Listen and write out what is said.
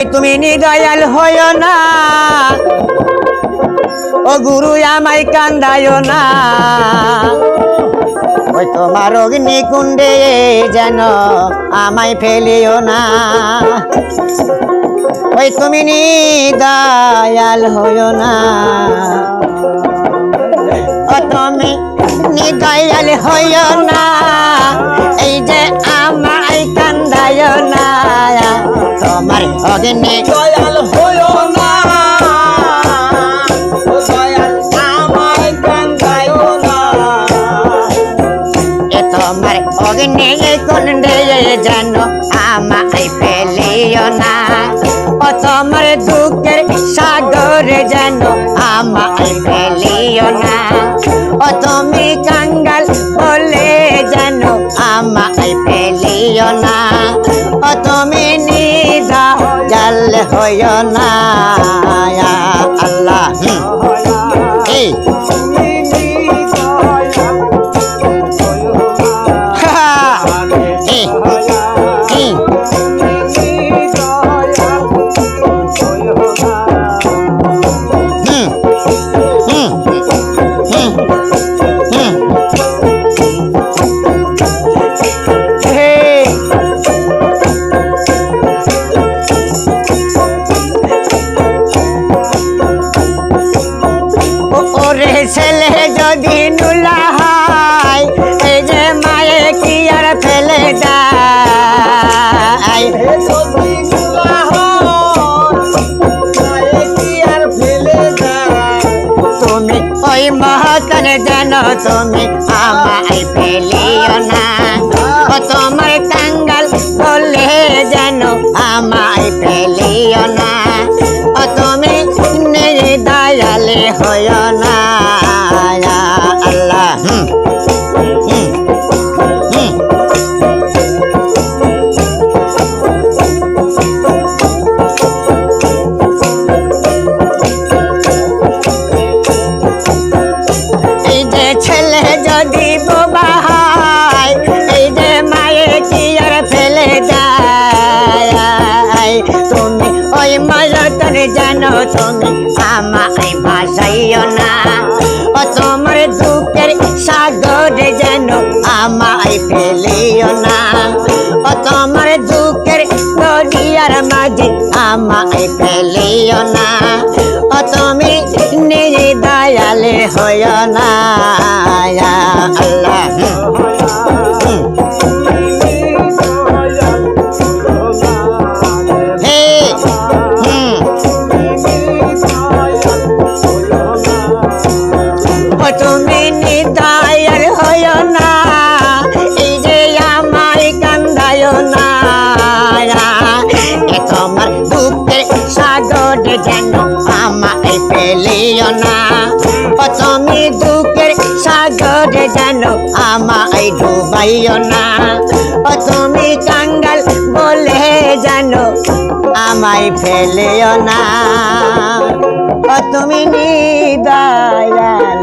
তুমি নিদয়াল হইও না, ও গুরু আমায় কান্দায়ও না। ওই তোমার অগ্নিকুণ্ডে যেন আমায় ফেলিও না। ওই তুমি নিদয়াল হইও না, ও তুমি নিদয়াল হইও না। এই যে আমায় কান্দায়ও না, তোমার অগ্নি দয়াল হইও না, দয়াল আমায় কান্দাইও না। এ তোমার অগ্নি কুণ্ডে যেন আমায় ফেলিও না। ও তোমার দুঃখের সাগর যেন আমায় ফেলিও না। ও তুমি কাঙ্গাল বলে যেন আমায় ফেলিও না। ও তুমি নিদয়াল হইও না, ইয়া আল্লাহ। এই ছেলে যদি নুলা হয়, এই যে মায়ে কি আর ফেলে যায়। যদি নুলা হয়, মায়ে কি আর ফেলে যায়। তুমি ওই মহতন যেন তুমি আমায় ফেলিও না। ও তোমার কাঙ্গাল বলে যেন আমায় ফেলিও না। ও তুমি নিদয়াল হইও না, ইয়া আল্লাহ। এই যে ছেলে যদি বোবা হয়, এই যে মায়ে কি আর ফেলে যায়। তুমি ওই ময়তন যেন তুমি আমায় ভাসাইও না। ও তোমার দুঃখের সাগর যেন আমায় ফেলিও না। ও তোমার দুঃখের দরিয়ার মাঝে আমায় ফেলিও না। ও তুমি নিদয়াল হইও না, ইয়া আল্লাহ। তুমি নিদয়াল হইও না, এই যে আমায় কান্দায়ও না। এ তোমার দুঃখের সাগর যেন আমায় ফেলিও না। ও তুমি দুঃখের সাগর যেন আমায় ডুবাইও না। ও তুমি কাঙ্গাল বলে যেন আমায় ফেলিও না। ও তুমি নিদয়াল